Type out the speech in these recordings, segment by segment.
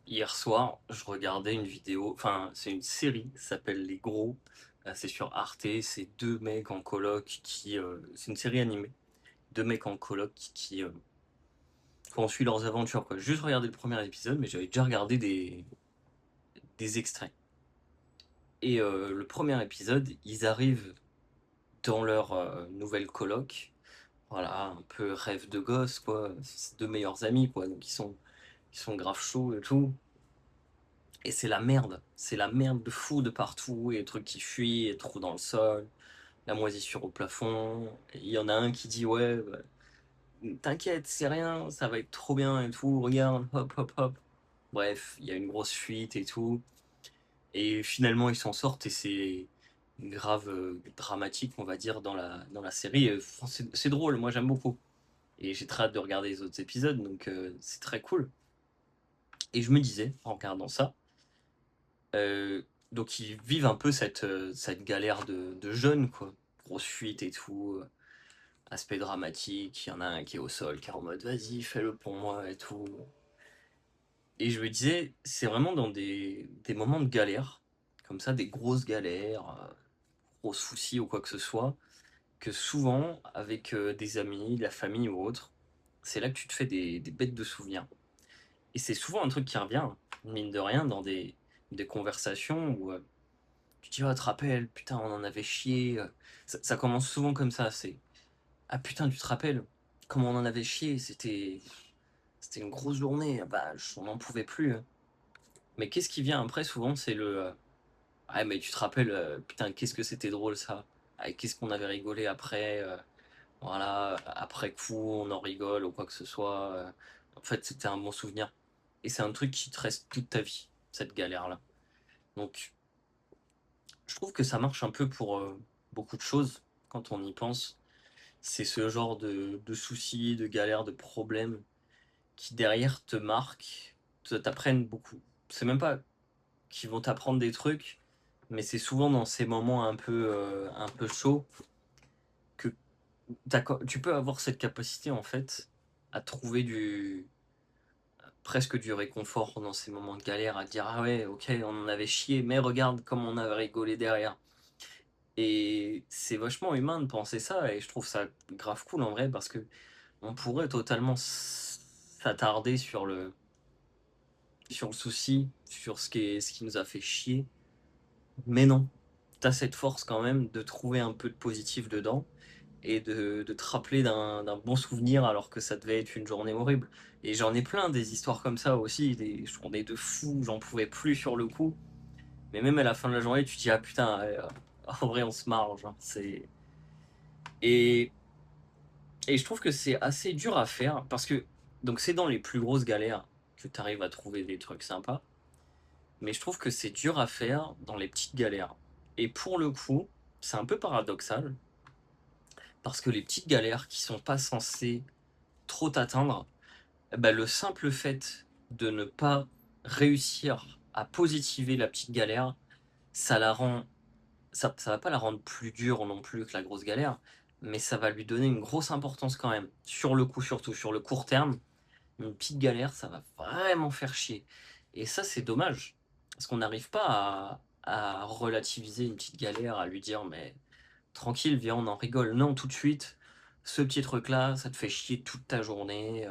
Hier soir, je regardais une vidéo, enfin, c'est une série, ça s'appelle Les Gros. C'est sur Arte, c'est deux mecs en coloc qui. C'est une série animée. Deux mecs en coloc qui font suit leurs aventures, quoi. Juste regarder le premier épisode, mais j'avais déjà regardé des extraits. Et le premier épisode, ils arrivent dans leur nouvelle coloc. Voilà, un peu rêve de gosse, quoi. C'est deux meilleurs amis, quoi. Donc ils sont grave chauds et tout. Et c'est la merde. C'est la merde de fou de partout. Et des trucs qui fuient, et trous dans le sol, la moisissure au plafond. Et il y en a un qui dit ouais, bah, t'inquiète, c'est rien, ça va être trop bien et tout. Regarde, hop, hop, hop. Bref, il y a une grosse fuite et tout. Et finalement, ils s'en sortent et c'est grave dramatique, on va dire, dans la série. C'est drôle, moi j'aime beaucoup. Et j'ai très hâte de regarder les autres épisodes, donc c'est très cool. Et je me disais, en regardant ça, Euh, donc ils vivent un peu cette galère de jeunes, quoi. Grosse fuite et tout, aspect dramatique, il y en a un qui est au sol, qui est en mode vas-y, fais-le pour moi et tout. Et je me disais, c'est vraiment dans des moments de galère, comme ça, des grosses galères, gros soucis ou quoi que ce soit, que souvent, avec des amis, de la famille ou autre, c'est là que tu te fais des bêtes de souvenirs. Et c'est souvent un truc qui revient, mine de rien, dans des conversations où tu te dis, oh, tu te rappelles, putain, on en avait chié. Ça commence souvent comme ça, c'est, ah putain, tu te rappelles, comment on en avait chié, c'était une grosse journée, ah bah, on n'en pouvait plus, hein. Mais qu'est-ce qui vient après, souvent, c'est ah, mais tu te rappelles, putain, qu'est-ce que c'était drôle ça. Ah, qu'est-ce qu'on avait rigolé après, voilà, après coup, on en rigole ou quoi que ce soit. En fait, c'était un bon souvenir. Et c'est un truc qui te reste toute ta vie, cette galère-là. Donc, je trouve que ça marche un peu pour beaucoup de choses quand on y pense. C'est ce genre de soucis, de galères, de problèmes qui derrière te marquent, t'apprennent beaucoup. C'est même pas qu'ils vont t'apprendre des trucs, mais c'est souvent dans ces moments un peu chauds que tu peux avoir cette capacité en fait à trouver presque du réconfort dans ces moments de galère, à dire ah ouais, ok, on en avait chié, mais regarde comme on avait rigolé derrière. Et c'est vachement humain de penser ça, et je trouve ça grave cool en vrai, parce que on pourrait totalement s'attarder sur le souci, sur ce qui nous a fait chier, mais non. T'as cette force quand même de trouver un peu de positif dedans, et de te rappeler d'un bon souvenir alors que ça devait être une journée horrible. Et j'en ai plein des histoires comme ça aussi, des journées de fou, j'en pouvais plus sur le coup. Mais même à la fin de la journée, tu te dis, ah putain, en vrai, on se marre, genre, c'est. Et Et je trouve que c'est assez dur à faire parce que donc c'est dans les plus grosses galères que tu arrives à trouver des trucs sympas, mais je trouve que c'est dur à faire dans les petites galères. Et pour le coup, c'est un peu paradoxal parce que les petites galères qui sont pas censées trop t'atteindre, bah, le simple fait de ne pas réussir à positiver la petite galère, ça la rend ça va pas la rendre plus dure non plus que la grosse galère, mais ça va lui donner une grosse importance quand même. Sur le coup, surtout sur le court terme, une petite galère, ça va vraiment faire chier. Et ça, c'est dommage. Parce qu'on n'arrive pas à relativiser une petite galère, à lui dire, mais tranquille, viens, on en rigole. Non, tout de suite, ce petit truc-là, ça te fait chier toute ta journée.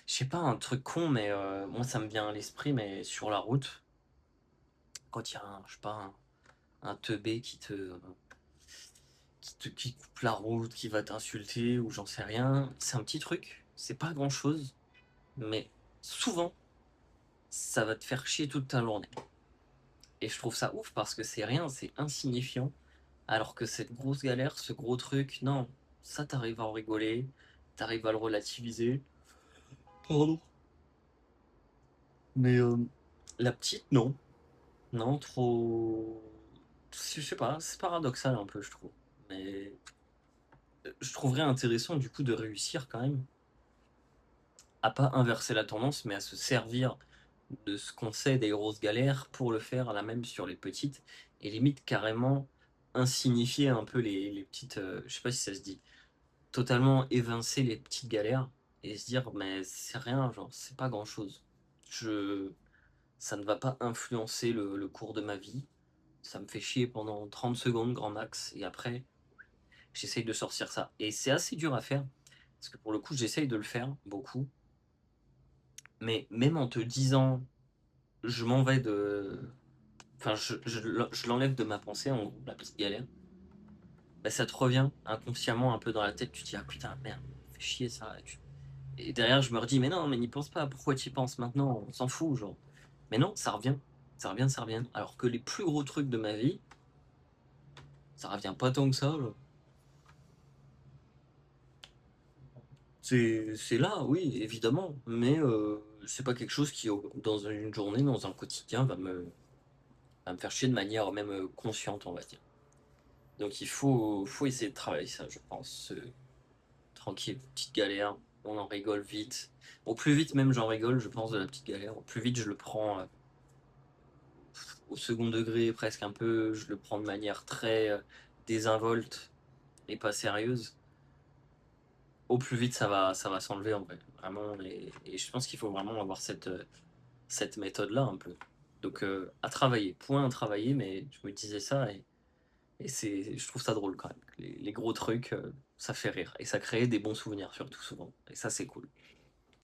Je sais pas, un truc con, mais moi, ça me vient à l'esprit, mais sur la route, quand il y a je sais pas, un teubé qui coupe la route, qui va t'insulter, ou j'en sais rien, c'est un petit truc, c'est pas grand-chose, mais souvent, ça va te faire chier toute ta journée. Et je trouve ça ouf parce que c'est rien, c'est insignifiant. Alors que cette grosse galère, ce gros truc, non, ça t'arrives à en rigoler, t'arrives à le relativiser. Pardon. Mais la petite, non. Non, trop. Je sais pas, c'est paradoxal un peu, je trouve. Mais je trouverais intéressant du coup de réussir quand même à pas inverser la tendance, mais à se servir de ce qu'on sait des grosses galères pour le faire à la même sur les petites, et limite carrément insignifier un peu les petites, je sais pas si ça se dit, totalement évincer les petites galères et se dire mais c'est rien, genre c'est pas grand chose. ça ne va pas influencer le cours de ma vie. Ça me fait chier pendant 30 secondes grand max et après, j'essaye de sortir ça et c'est assez dur à faire parce que pour le coup, j'essaye de le faire beaucoup, mais même en te disant: «Je m'en vais de» enfin, je l'enlève de ma pensée, en gros, la petite galère, bah, ça te revient inconsciemment un peu dans la tête. Tu te dis: «Ah putain, merde, fait chier ça» et derrière, je me redis: «Mais non, mais n'y pense pas, pourquoi tu y penses maintenant? On s'en fout, genre». Mais non, ça revient, ça revient, ça revient. Alors que les plus gros trucs de ma vie, ça revient pas tant que ça, genre. C'est là, oui, évidemment, mais c'est pas quelque chose qui, dans une journée, dans un quotidien, va me faire chier de manière même consciente, on va dire. Donc faut essayer de travailler ça, je pense. Tranquille, petite galère, on en rigole vite. Au plus vite même j'en rigole, je pense, de la petite galère. Au plus vite je le prends au second degré, presque un peu. Je le prends de manière très désinvolte et pas sérieuse. Au plus vite ça va s'enlever en vrai, vraiment. Et je pense qu'il faut vraiment avoir cette méthode-là un peu. Donc à travailler, point à travailler, mais je me disais ça et je trouve ça drôle quand même. Les gros trucs, ça fait rire et ça crée des bons souvenirs surtout souvent. Et ça c'est cool.